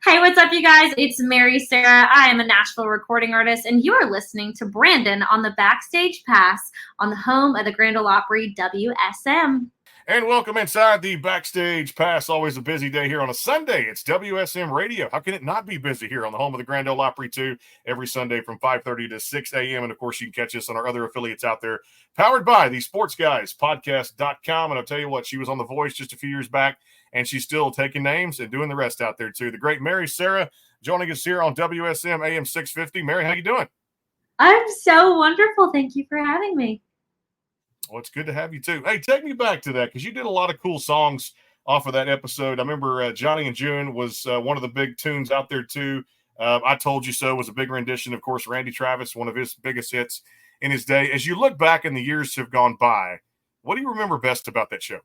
Hey, what's up, you guys? It's Mary Sarah. I am a Nashville recording artist, and you are listening to Brandon on the Backstage Pass on the home of the Grand Ole Opry WSM. And welcome inside the Backstage Pass. Always a busy day here on a Sunday. It's WSM Radio. How can it not be busy here on the home of the Grand Ole Opry 2 every Sunday from 5:30 to 6 a.m. And, of course, you can catch us on our other affiliates out there, powered by the Sports Guys Podcast.com. And I'll tell you what, she was on The Voice just a few years back, and she's still taking names and doing the rest out there, too. The great Mary Sarah joining us here on WSM AM 650. Mary, how you doing? I'm so wonderful. Thank you for having me. Well, it's good to have you, too. Hey, take me back to that, because you did a lot of cool songs off of that episode. I remember Johnny and June was one of the big tunes out there, too. I Told You So was a big rendition. Of course, Randy Travis, one of his biggest hits in his day. As you look back and the years have gone by, what do you remember best about that show?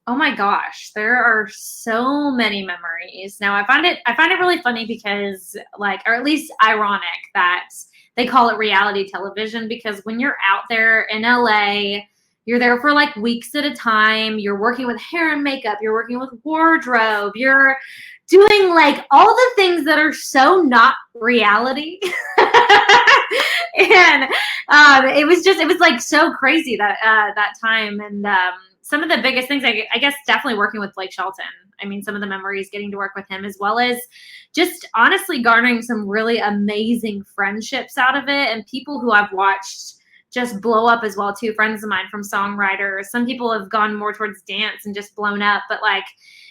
Oh my gosh, there are so many memories. Now, I find it really funny because, or at least ironic that they call it reality television, because when you're out there in LA, you're there for weeks at a time. You're working with hair and makeup. You're working with wardrobe. You're doing all the things that are so not reality. And it was so crazy that time. And some of the biggest things, I guess, definitely working with Blake Shelton. I mean, some of the memories getting to work with him, as well as just honestly garnering some really amazing friendships out of it, and people who I've watched just blow up as well, too. Friends of mine from songwriters. Some people have gone more towards dance and just blown up, but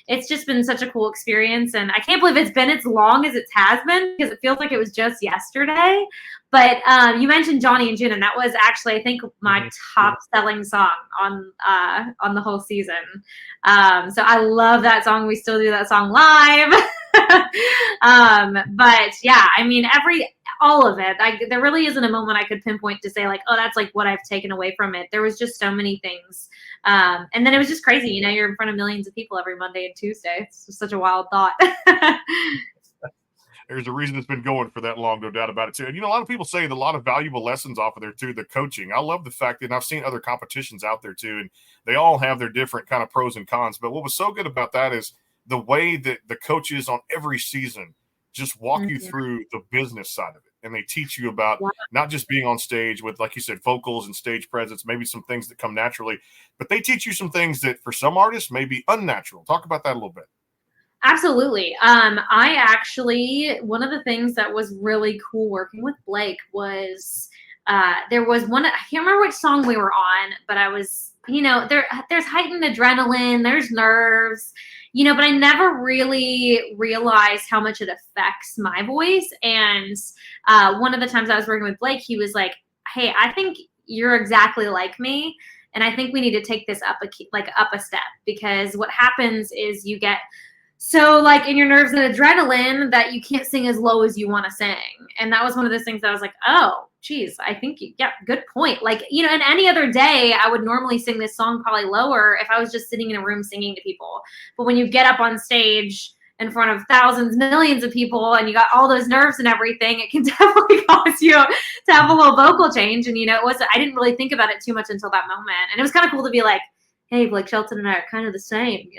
it's just been such a cool experience. And I can't believe it's been as long as it has been, because it feels like it was just yesterday. But you mentioned Johnny and June, and that was actually, I think, my top selling song on the whole season. So I love that song. We still do that song live. But yeah, I mean, all of it. There really isn't a moment I could pinpoint to say oh, that's what I've taken away from it. There was just so many things. And then it was just crazy. You're in front of millions of people every Monday and Tuesday. It's just such a wild thought. There's a reason it's been going for that long, no doubt about it, too. And, a lot of people say a lot of valuable lessons off of there, too, the coaching. I love the fact that, and I've seen other competitions out there, too, and they all have their different kind of pros and cons. But what was so good about that is the way that the coaches on every season just walk you through the business side of it. And they teach you about not just being on stage with, like you said, vocals and stage presence, maybe some things that come naturally, but they teach you some things that for some artists may be unnatural. Talk about that a little bit. Absolutely. One of the things that was really cool working with Blake was there was one, I can't remember which song we were on, but I was, there's heightened adrenaline, there's nerves, but I never really realized how much it affects my voice. And one of the times I was working with Blake, he was like, hey, I think you're exactly like me. And I think we need to take this up a step, because what happens is you get so in your nerves and adrenaline that you can't sing as low as you want to sing. And that was one of those things that I was like, oh, geez, I think, yeah, good point. In any other day, I would normally sing this song probably lower if I was just sitting in a room singing to people. But when you get up on stage in front of thousands, millions of people, and you got all those nerves and everything, it can definitely cause you to have a little vocal change. And, I didn't really think about it too much until that moment. And it was kind of cool to be like, hey, Blake Shelton and I are kind of the same,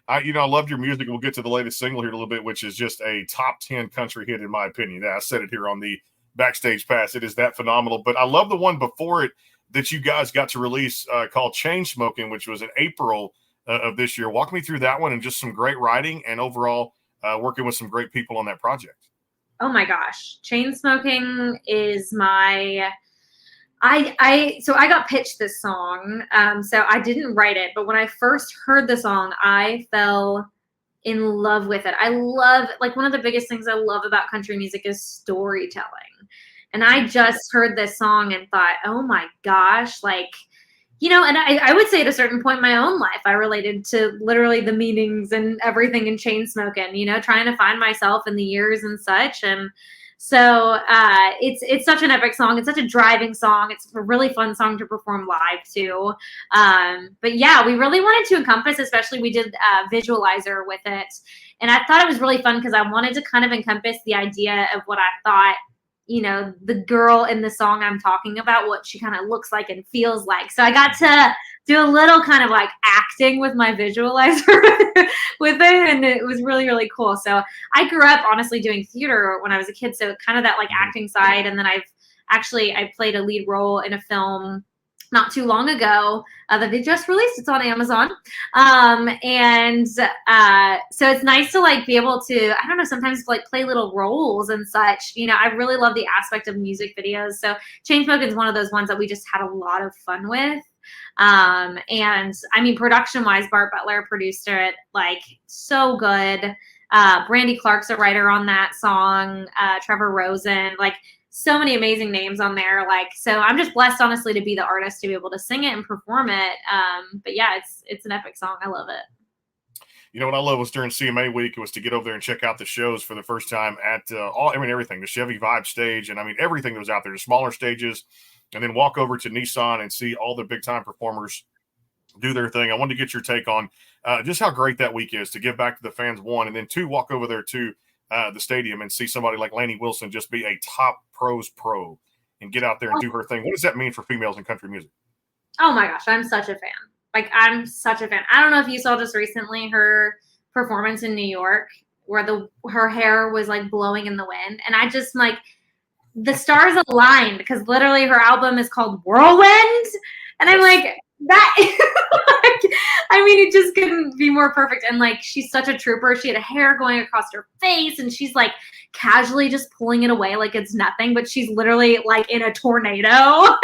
I loved your music. We'll get to the latest single here in a little bit, which is just a top 10 country hit, in my opinion. I said it here on the Backstage Pass. It is that phenomenal. But I love the one before it that you guys got to release called Chain Smoking, which was in April of this year. Walk me through that one, and just some great writing and overall working with some great people on that project. Oh, my gosh. Chain Smoking is my... So I got pitched this song. So I didn't write it, but when I first heard the song, I fell in love with it. I love, one of the biggest things I love about country music is storytelling. And I just heard this song and thought, oh my gosh, and I would say at a certain point in my own life, I related to literally the meanings and everything in Chain Smoking, trying to find myself in the years and such. And so it's such an epic song. It's such a driving song. It's a really fun song to perform live too. But yeah, we really wanted to encompass, especially we did a visualizer with it. And I thought it was really fun because I wanted to kind of encompass the idea of what I thought you know, the girl in the song I'm talking about, what she kind of looks like and feels like. So I got to do a little kind of like acting with my visualizer with it, and it was really, really cool. So I grew up honestly doing theater when I was a kid, so kind of that like acting side, and then I played a lead role in a film not too long ago that they just released. It's on Amazon. So it's nice to like be able to, I don't know, sometimes like play little roles and such. You know, I really love the aspect of music videos. So Chainsmoking is one of those ones that we just had a lot of fun with. And I mean, production wise, Bart Butler produced it, like so good. Brandy Clark's a writer on that song, Trevor Rosen, like so many amazing names on there. Like, so I'm just blessed, honestly, to be the artist to be able to sing it and perform it. But yeah, it's an epic song. I love it. You know what I love was during CMA week, it was to get over there and check out the shows for the first time at everything, the Chevy Vibe stage, and I mean everything that was out there, the smaller stages, and then walk over to Nissan and see all the big time performers do their thing. I wanted to get your take on just how great that week is to give back to the fans, one, and then two, walk over there to the stadium and see somebody like Lainey Wilson just be a top pros pro and get out there and do her thing. What does that mean for females in country music? Oh my gosh, I'm such a fan. Like, I'm such a fan. I don't know if you saw just recently her performance in New York where her hair was like blowing in the wind. And I just like, the stars aligned because literally her album is called Whirlwind. And I'm like, that, like, I mean, it just couldn't be more perfect. And like, she's such a trooper. She had a hair going across her face and she's like casually just pulling it away like it's nothing, but she's literally like in a tornado.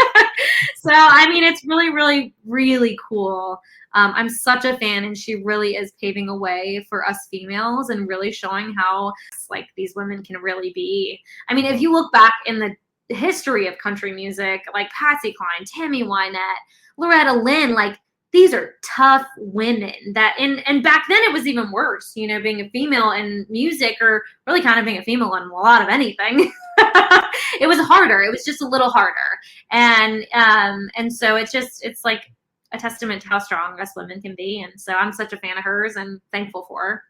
So, I mean, it's really, really, really cool. I'm such a fan, and she really is paving a way for us females and really showing how like these women can really be. I mean, if you look back in the history of country music, like Patsy Cline, Tammy Wynette, Loretta Lynn, like these are tough women that, and back then it was even worse, you know, being a female in music, or really kind of being a female in a lot of anything. It was harder. It was just a little harder. And so it's like a testament to how strong us women can be. And so I'm such a fan of hers and thankful for her.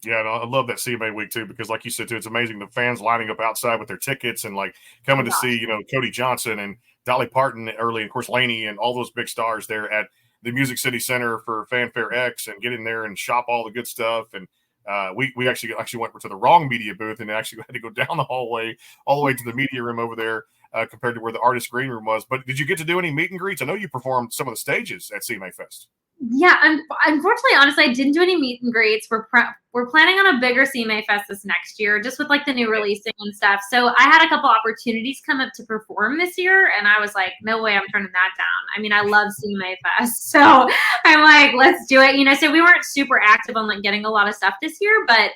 Yeah, and I love that CMA week too, because like you said too, it's amazing the fans lining up outside with their tickets and like coming to see, you know, Cody Johnson and Dolly Parton early, and of course Lainey and all those big stars there at the Music City Center for Fanfare X, and get in there and shop all the good stuff. And we actually went to the wrong media booth and actually had to go down the hallway all the way to the media room over there compared to where the artist green room was. But did you get to do any meet and greets? I know you performed some of the stages at CMA Fest. Yeah, unfortunately, honestly, I didn't do any meet and greets. We're planning on a bigger CMA Fest this next year, just with like the new releasing and stuff. So I had a couple opportunities come up to perform this year, and I was like, no way, I'm turning that down. I mean, I love CMA Fest, so I'm like, let's do it. You know, so we weren't super active on like getting a lot of stuff this year, but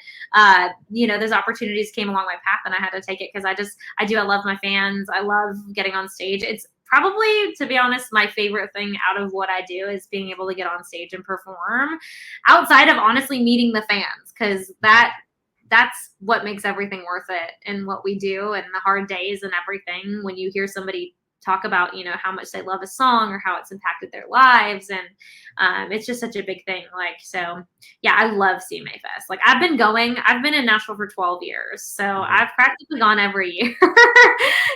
you know, those opportunities came along my path, and I had to take it because I love my fans. I love getting on stage. It's probably, to be honest, my favorite thing out of what I do is being able to get on stage and perform outside of honestly meeting the fans, because that's what makes everything worth it and what we do and the hard days and everything. When you hear somebody talk about, you know, how much they love a song or how it's impacted their lives, and it's just such a big thing. Like, so yeah, I love CMA Fest. Like, I've been in Nashville for 12 years, so I've practically gone every year.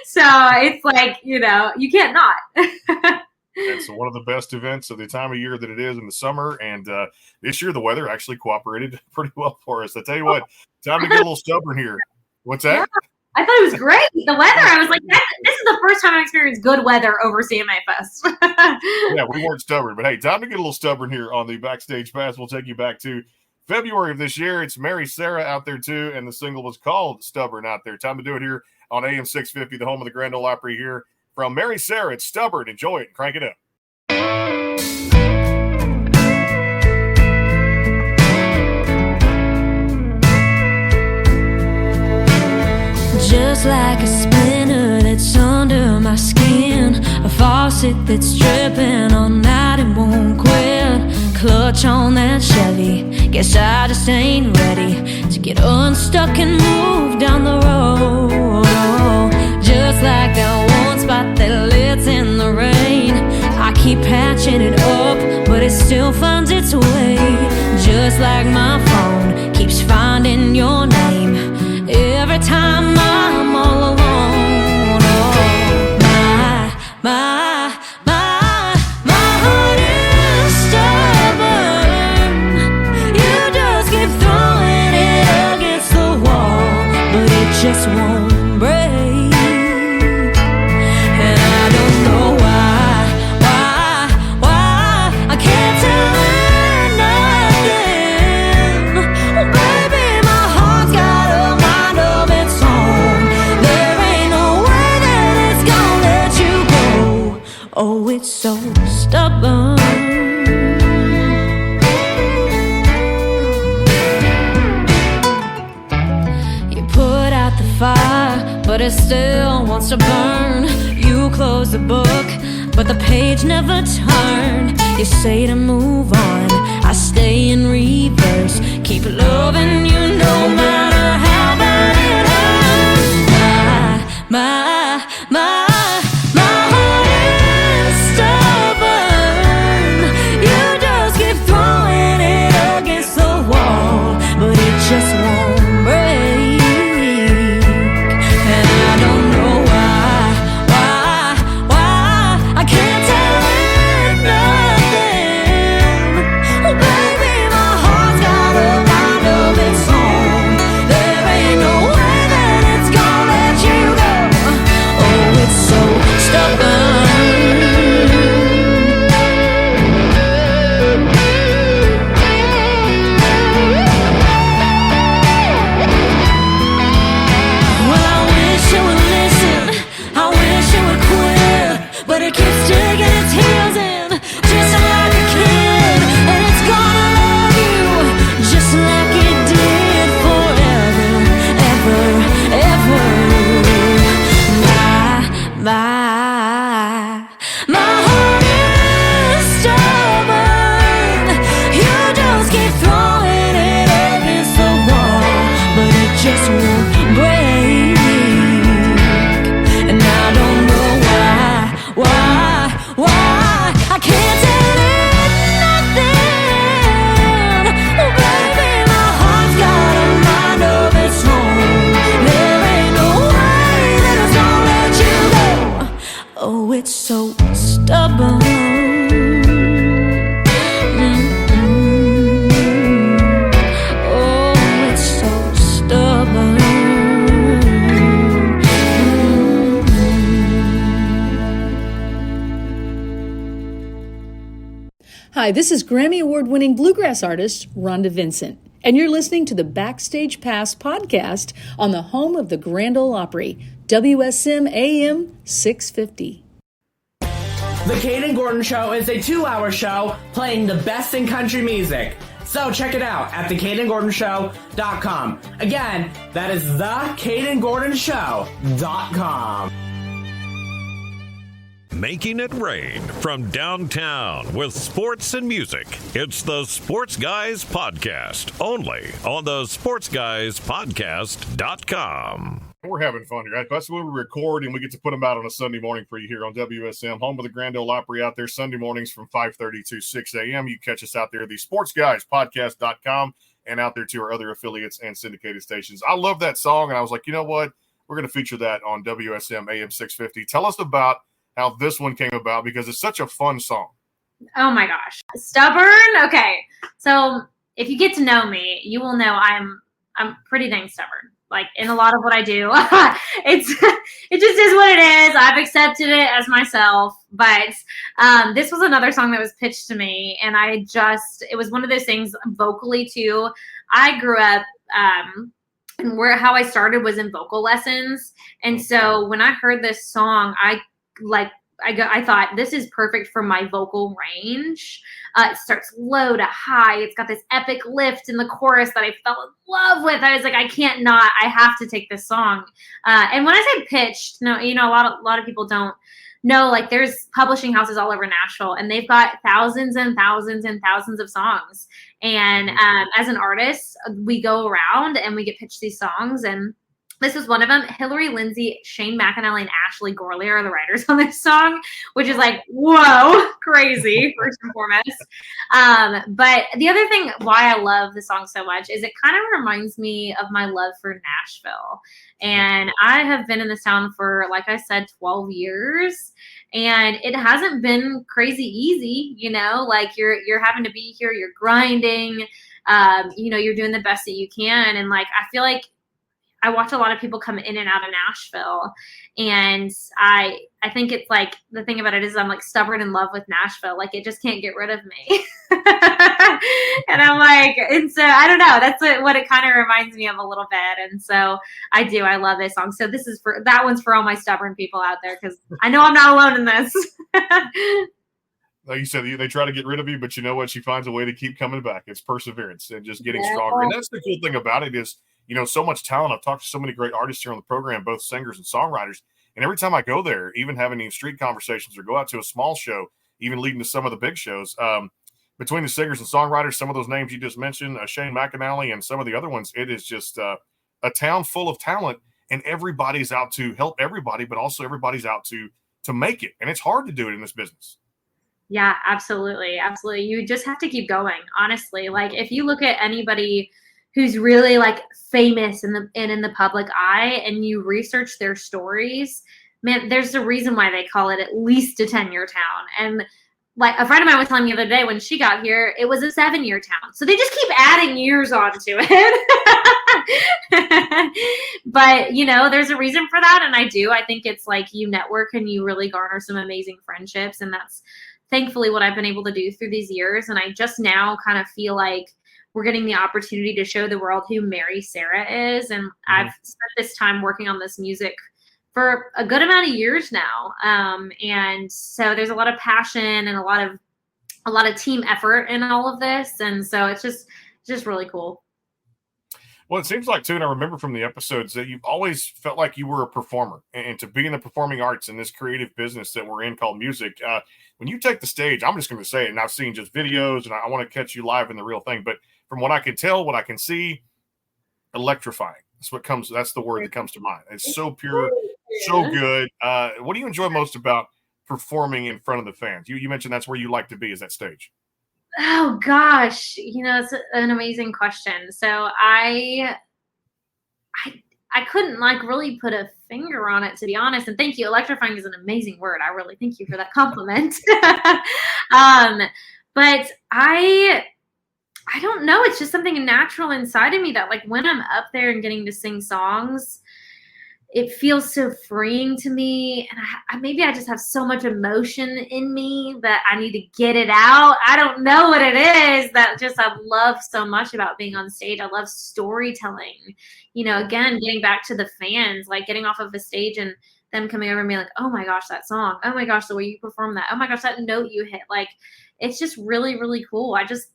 So it's like, you know, you can't not. It's one of the best events of the time of year that it is in the summer, and this year the weather actually cooperated pretty well for us. I tell you what, time to get a little stubborn here. What's that? Yeah. I thought it was great. The weather, I was like, this is the first time I've experienced good weather over CMA Fest. Yeah, we weren't stubborn, but hey, time to get a little stubborn here on the Backstage Pass. We'll take you back to February of this year. It's Mary Sarah out there too, and the single was called Stubborn out there. Time to do it here on AM 650, the home of the Grand Ole Opry here. From Mary Sarah, it's Stubborn. Enjoy it and crank it up. Just like a splinter that's under my skin, a faucet that's dripping all night and won't quit. Clutch on that Chevy, guess I just ain't ready to get unstuck and move down the road. Just like that one spot that lit in the rain, I keep patching it up, but it still finds its way. Just like my phone keeps finding your name every time I'm all alone. Oh, my heart it still wants to burn. You close the book, but the page never turned. You say to move on, I stay in reverse. Keep loving you no matter how bad it hurts. My heart is stubborn. You just keep throwing it against the wall, but it just won't break. And I don't know why I can't tell it nothing. Oh baby, my heart's got a mind of its own. There ain't no way that it's gonna let you go. Oh, it's so stubborn. Well, I wish you would listen, I wish you would quit, but it keeps digging its heels in, just like a kid, and it's gonna love you, just like it did forever, ever, ever. My heart is stubborn. You just keep throwing it against the wall, but it just won't break. And I don't know why I can't tell it nothing. Oh baby, my heart's got a mind of its own. There ain't no way that it's gonna let you go. Oh, it's so stubborn. Oh, it's so stubborn. Hi, this is Grammy Award-winning bluegrass artist Rhonda Vincent, and you're listening to the Backstage Pass podcast on the home of the Grand Ole Opry, WSM AM 650. The Kaden Gordon Show is a 2-hour show playing the best in country music. So check it out at thekadengordonshow.com. Again, that is thekadengordonshow.com. Making it rain from downtown with sports and music. It's the Sports Guys Podcast, only on the sportsguyspodcast.com. We're having fun here. That's when we record and we get to put them out on a Sunday morning for you here on WSM, home of the Grand Ole Opry out there Sunday mornings from 5:30 to 6 a.m. You catch us out there at the sportsguyspodcast.com and out there to our other affiliates and syndicated stations. I love that song, and I was like, you know what? We're going to feature that on WSM AM 650. Tell us about how this one came about, because it's such a fun song. Oh my gosh. Stubborn? Okay. So if you get to know me, you will know I'm pretty dang stubborn. Like in a lot of what I do. It just is what it is. I've accepted it as myself. But this was another song that was pitched to me, and it was one of those things vocally too. I grew up and how I started was in vocal lessons. And so when I heard this song, I thought this is perfect for my vocal range. It starts low to high. It's got this epic lift in the chorus that I fell in love with. I was like, I have to take this song. And when I say pitched, no, a lot of people don't know, like there's publishing houses all over Nashville, and they've got thousands and thousands and thousands of songs. And as an artist, we go around and we get pitched these songs, and this was one of them. Hillary Lindsay, Shane McAnally, and Ashley Gorley are the writers on this song, which is like, whoa, crazy, first and foremost. But the other thing why I love the song so much is it kind of reminds me of my love for Nashville. And I have been in this town for, like I said, 12 years. And it hasn't been crazy easy, like you're having to be here, you're grinding, you're doing the best that you can. And like, I feel like I watch a lot of people come in and out of Nashville, and I think it's like, the thing about it is I'm like stubborn in love with Nashville. Like it just can't get rid of me. And I'm like, and so I don't know, that's what it kind of reminds me of a little bit. And so I love this song. So that one's for all my stubborn people out there, because I know I'm not alone in this. Like you said, they try to get rid of you, but you know what? She finds a way to keep coming back. It's perseverance and just getting stronger. And that's the cool thing about it is, so much talent. I've talked to so many great artists here on the program, both singers and songwriters. And every time I go there, even having any street conversations or go out to a small show, even leading to some of the big shows, between the singers and songwriters, some of those names you just mentioned, Shane McAnally and some of the other ones, it is just a town full of talent, and everybody's out to help everybody, but also everybody's out to make it. And it's hard to do it in this business. Yeah, absolutely. Absolutely. You just have to keep going, honestly. Like, if you look at anybody who's really like famous in the public eye and you research their stories, man, there's a reason why they call it at least a 10-year town. And like a friend of mine was telling me the other day, when she got here, it was a 7-year town. So they just keep adding years onto it. But, there's a reason for that. And I think it's like you network and you really garner some amazing friendships. And that's thankfully what I've been able to do through these years. And I just now kind of feel like we're getting the opportunity to show the world who Mary Sarah is. And I've spent this time working on this music for a good amount of years now. And so there's a lot of passion and a lot of team effort in all of this. And so it's just really cool. Well, it seems like, too, and I remember from the episodes that you've always felt like you were a performer, and to be in the performing arts in this creative business that we're in called music, when you take the stage, I'm just going to say it, and I've seen just videos, and I want to catch you live in the real thing, but from what I can tell, what I can see, electrifying. That's the word that comes to mind. It's so pure, so good. What do you enjoy most about performing in front of the fans? You mentioned that's where you like to be, is that stage. Oh gosh, it's an amazing question. So I couldn't like really put a finger on it, to be honest. And thank you. Electrifying is an amazing word. I really thank you for that compliment. But I don't know. It's just something natural inside of me that, like, when I'm up there and getting to sing songs, it feels so freeing to me. And maybe I just have so much emotion in me that I need to get it out. I don't know what it is that just I love so much about being on stage. I love storytelling. Again, getting back to the fans, like getting off of the stage and them coming over and being like, oh my gosh, that song. Oh my gosh, the way you perform that. Oh my gosh, that note you hit. Like, it's just really, really cool. I just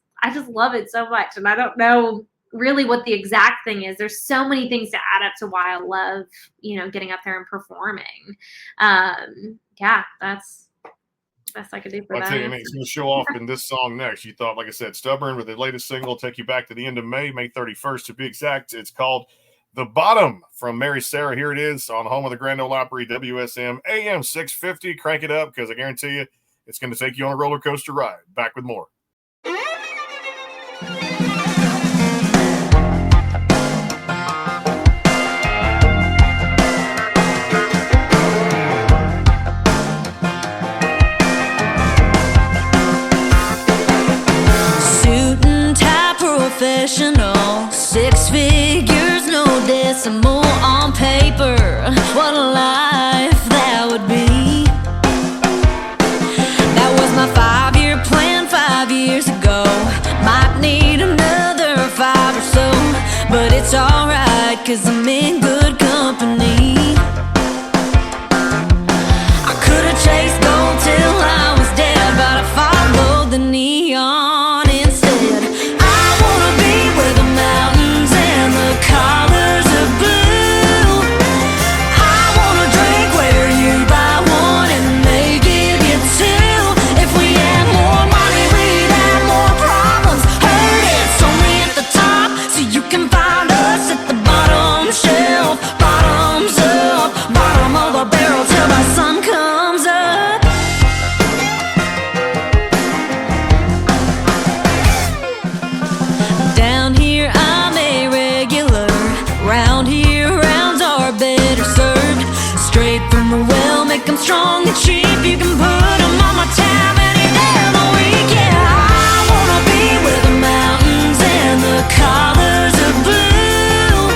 love it so much. And I don't know really what the exact thing is. There's so many things to add up to why I love, getting up there and performing. Yeah, that's the best I could do for that. And it's going to show off in this song next. You thought, like I said, Stubborn with the latest single, take you back to the end of May 31st to be exact. It's called The Bottom from Mary Sarah. Here it is on home of the Grand Ole Opry, WSM AM 650. Crank it up, because I guarantee you it's going to take you on a roller coaster ride. Back with more. Professional, 6 figures, no decimal on paper. What a life that would be. That was my 5-year plan 5 years ago. Might need another 5 or so, but it's alright, 'cause I'm in good company. I could have chased gold till I was dead, but I followed the neon instead. Colors of blue. I wanna drink where you buy one and they give you 2. If we had more money, we'd have more problems. Heard it's only at the top, so you can find us at the bottom shelf. Bottoms up, bottom of the barrel till the sun comes up. Down here I'm a regular. Round here, rounds are better served straight from the well, make them strong and cheap. You can put them on my tab any day of the week. Yeah, I wanna be where the mountains and the colors of blue.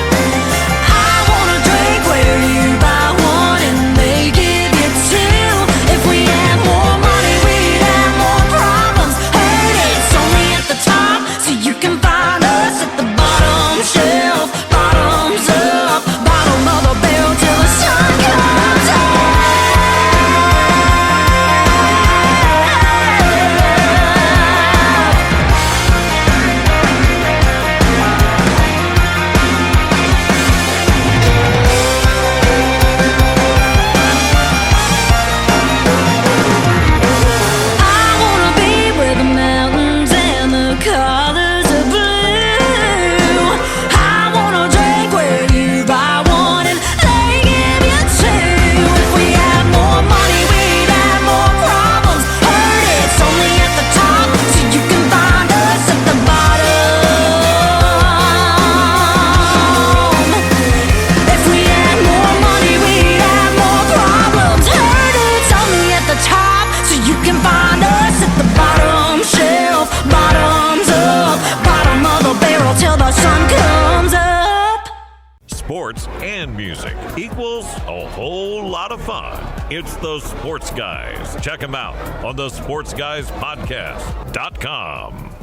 I wanna drink where you buy one and they give you 2. If we had more money, we'd have more problems. Heard it's only at the top, so you can find us at the bottom shelf. Bottoms up, bottom of the barrel till the sun comes up. sports and music equals a whole lot of fun. It's the Sports Guys. Check them out on the sportsguyspodcast.com.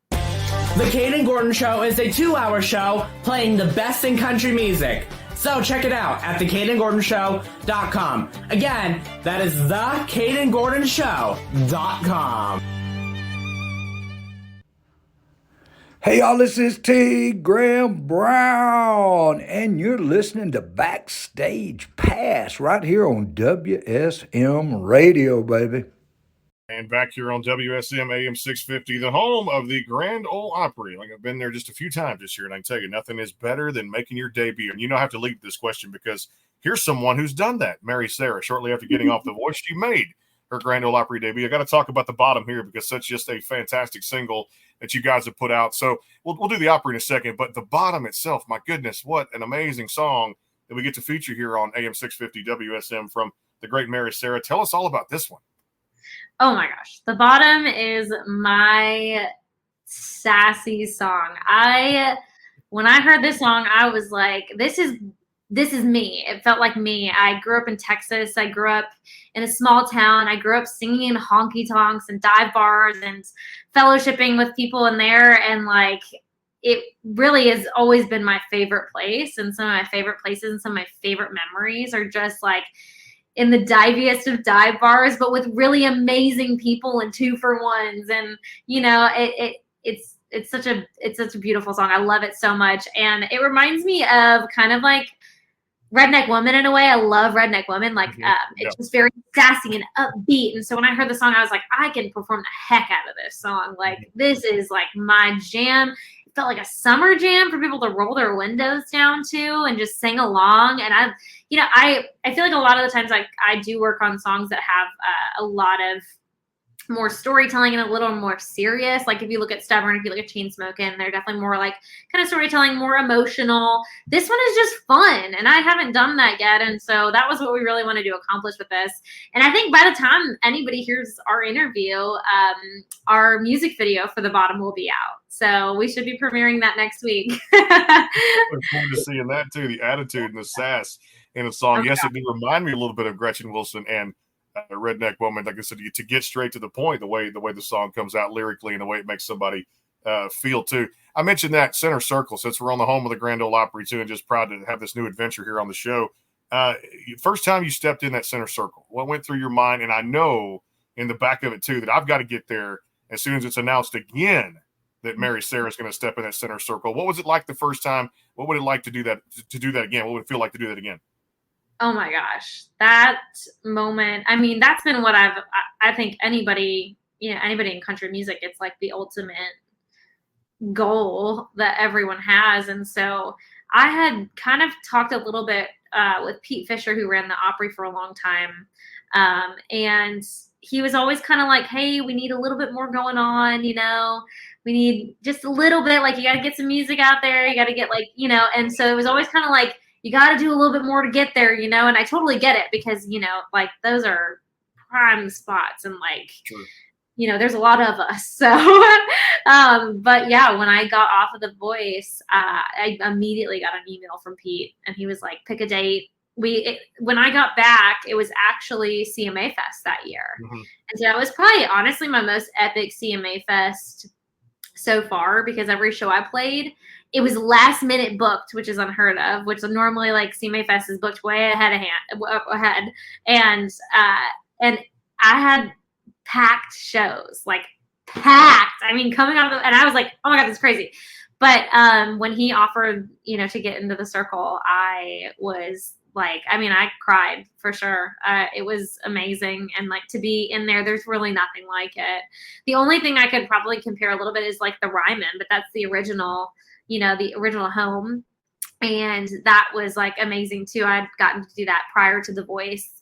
The Kaden Gordon Show is a 2-hour show playing the best in country music. So check it out at thekadengordonshow.com. Again, that is thekadengordonshow.com. Hey y'all, this is T. Graham Brown, and you're listening to Backstage Pass right here on WSM Radio, baby. And back here on WSM AM 650, the home of the Grand Ole Opry. Like, I've been there just a few times this year, and I can tell you, nothing is better than making your debut. And I have to lead this question because here's someone who's done that. Mary Sarah, shortly after getting off The Voice, she made her Grand Ole Opry debut. I got to talk about the bottom here because that's just a fantastic single that you guys have put out. So we'll do the Opry in a second, but the bottom itself, my goodness, what an amazing song that we get to feature here on AM 650 WSM from the great Mary Sarah. Tell us all about this one. Oh my gosh. The Bottom is my sassy song. When I heard this song, I was like, this is me. It felt like me. I grew up in Texas. I grew up in a small town. I grew up singing in honky tonks and dive bars and fellowshipping with people in there. And like, it really has always been my favorite place. And some of my favorite places and some of my favorite memories are just like in the diviest of dive bars, but with really amazing people and 2-for-1s. And, it's such a beautiful song. I love it so much. And it reminds me of kind of like Redneck Woman in a way. I love Redneck Woman. Like, it's just very sassy and upbeat. And so when I heard the song, I was like, I can perform the heck out of this song. Like, this is like my jam. It felt like a summer jam for people to roll their windows down to and just sing along. And I feel like a lot of the times I do work on songs that have a lot of more storytelling and a little more serious. Like if you look at Stubborn, if you look at Chainsmoking, they're definitely more like kind of storytelling, more emotional. This one is just fun, and I haven't done that yet. And so that was what we really wanted to accomplish with this. And I think by the time anybody hears our interview, our music video for The Bottom will be out. So we should be premiering that next week. Look forward to seeing that too. The attitude and the sass in the song. Okay. Yes, it did remind me a little bit of Gretchen Wilson and Redneck Woman. Like I said, to get straight to the point, the way the song comes out lyrically and the way it makes somebody feel too. I mentioned that Center Circle, since we're on the home of the Grand Ole Opry too, and just proud to have this new adventure here on the show. First time you stepped in that Center Circle, what went through your mind? And I know in the back of it too that I've got to get there as soon as it's announced again that Mary Sarah's going to step in that Center Circle. What was it like the first time? What would it like to do that again? What would it feel like to do that again? Oh my gosh, that moment. I mean, that's been what I think anybody in country music, it's like the ultimate goal that everyone has. And so I had kind of talked a little bit with Pete Fisher, who ran the Opry for a long time. And he was always kind of like, hey, we need a little bit more going on, we need just a little bit, like, you got to get some music out there. You got to get and so it was always kind of like, you got to do a little bit more to get there, and I totally get it because, like those are prime spots and like, True. There's a lot of us. So, but yeah, when I got off of The Voice, I immediately got an email from Pete and he was like, pick a date. When I got back, it was actually CMA Fest that year. Mm-hmm. And so that was probably honestly my most epic CMA Fest so far, because every show I played, it was last minute booked, which is unheard of, which normally like CMA Fest is booked way ahead. And I had packed shows, like packed. I mean, coming out of and I was like, oh my God, this is crazy. But when he offered, to get into the circle, I was like, I cried for sure. It was amazing. And like to be in there, there's really nothing like it. The only thing I could probably compare a little bit is like the Ryman, but that's the original, the original home. And that was like amazing too. I'd gotten to do that prior to The Voice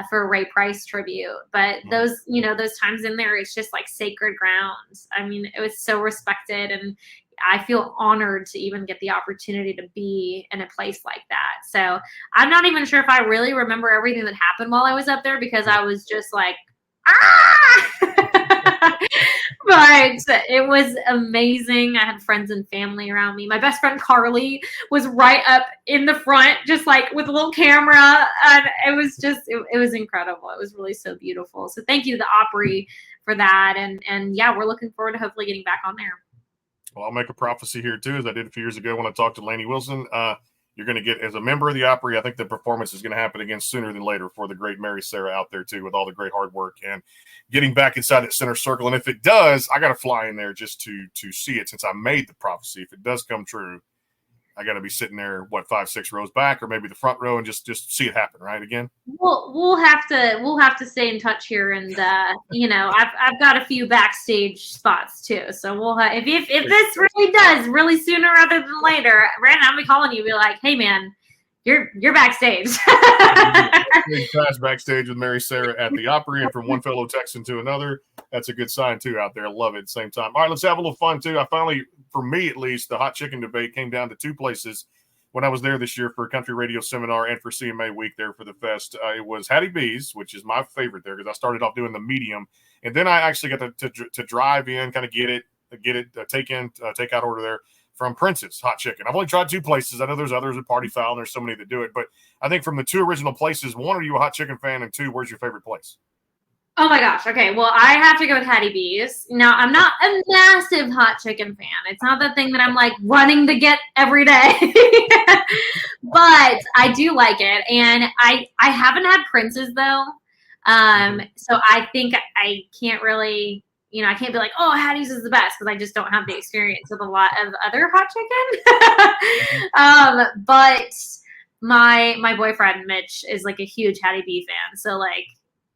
for a Ray Price tribute. But those, those times in there, it's just like sacred grounds. I mean, it was so respected, and I feel honored to even get the opportunity to be in a place like that. So I'm not even sure if I really remember everything that happened while I was up there, because I was just like, But it was amazing. I had friends and family around me. My best friend Carly was right up in the front, just like with a little camera. And it was just, it was incredible. It was really so beautiful. So thank you to the Opry for that. And yeah, we're looking forward to hopefully getting back on there. Well, I'll make a prophecy here too, as I did a few years ago when I talked to Lainey Wilson. You're going to get, as a member of the Opry, I think the performance is going to happen again sooner than later for the great Mary Sarah out there too, with all the great hard work and getting back inside that center circle. And if it does, I got to fly in there just to see it, since I made the prophecy. If it does come true, I got to be sitting there, 5-6 rows back, or maybe the front row, and just see it happen. Right again. We'll have to stay in touch here, and I've got a few backstage spots too. So we'll if this really does really sooner rather than later, Brandon, I'll be calling you, be like, hey man, you're backstage. Backstage with Mary Sarah at the Opry, and from one fellow Texan to another. That's a good sign too out there. I love it at the same time. All right, let's have a little fun too. I finally, for me at least, the hot chicken debate came down to two places when I was there this year for a country radio seminar and for CMA week there for the fest. It was Hattie B's, which is my favorite there because I started off doing the medium, and then I actually got to drive in, kind of get it, take out order there from Prince's Hot Chicken. I've only tried two places. I know there's others at Party Foul, and there's so many that do it, but I think from the two original places, one, are you a hot chicken fan, and two, where's your favorite place? Oh my gosh. Okay. Well, I have to go with Hattie B's. Now, I'm not a massive hot chicken fan. It's not the thing that I'm like running to get every day, but I do like it. And I haven't had Prince's though. So I think I can't really, I can't be like, oh, Hattie's is the best, because I just don't have the experience with a lot of other hot chicken. But my boyfriend, Mitch, is like a huge Hattie B fan. So like,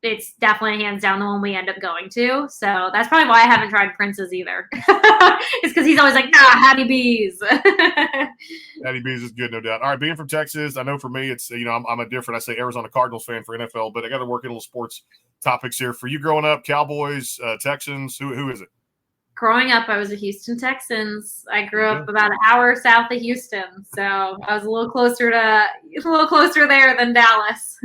it's definitely hands down the one we end up going to. So that's probably why I haven't tried Prince's either. It's because he's always like, nah, Hattie B's. Hattie B's is good, no doubt. All right, being from Texas, I know for me, it's, I'm a different, I say Arizona Cardinals fan for NFL, but I got to work in a little sports topics here. For you growing up, Cowboys, Texans, who is it? Growing up, I was a Houston Texans. I grew up about an hour south of Houston, so I was a little closer there than Dallas.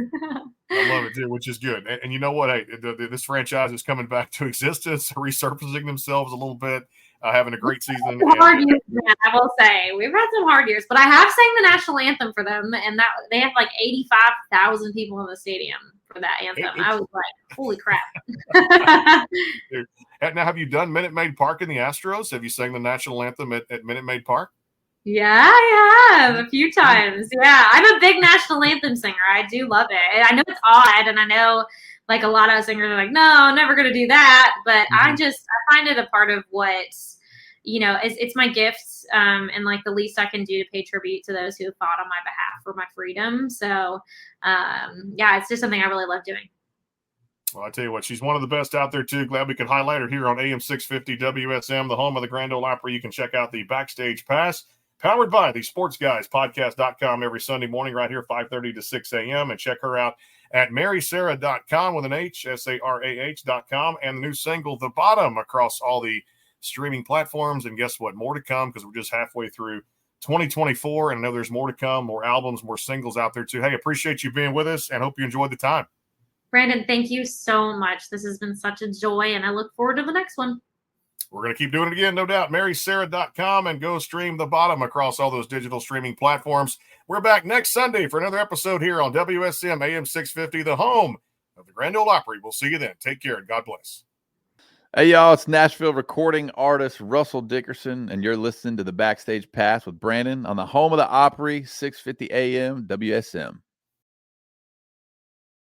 I love it too, which is good. And you know what? Hey, this franchise is coming back to existence, resurfacing themselves a little bit, having a great season. Hard years, man, I will say we've had some hard years, but I have sang the national anthem for them, and that they have like 85,000 people in the stadium for that anthem. I was like, holy crap. Now, have you done Minute Maid Park in the Astros? Have you sang the national anthem at Minute Maid Park? Yeah, I have a few times. Yeah, I'm a big national anthem singer. I do love it. I know it's odd, and I know like a lot of singers are like, no, I'm never going to do that. But I find it a part of what, it's my gifts, and like the least I can do to pay tribute to those who have fought on my behalf for my freedom. So, yeah, it's just something I really love doing. Well, I tell you what, she's one of the best out there, too. Glad we could highlight her here on AM 650 WSM, the home of the Grand Ole Opry. You can check out the Backstage Pass, powered by the SportsGuysPodcast.com every Sunday morning right here, 5:30 to 6 a.m. And check her out at marysarah.com with an H, SARAH.com, and the new single, The Bottom, across all the streaming platforms. And guess what? More to come, because we're just halfway through 2024, and I know there's more to come, more albums, more singles out there, too. Hey, appreciate you being with us, and hope you enjoyed the time. Brandon, thank you so much. This has been such a joy, and I look forward to the next one. We're going to keep doing it again, no doubt. marysarah.com, and go stream The Bottom across all those digital streaming platforms. We're back next Sunday for another episode here on WSM AM 650, the home of the Grand Ole Opry. We'll see you then. Take care, and God bless. Hey, y'all, it's Nashville recording artist Russell Dickerson, and you're listening to the Backstage Pass with Brandon on the home of the Opry, 650 AM WSM.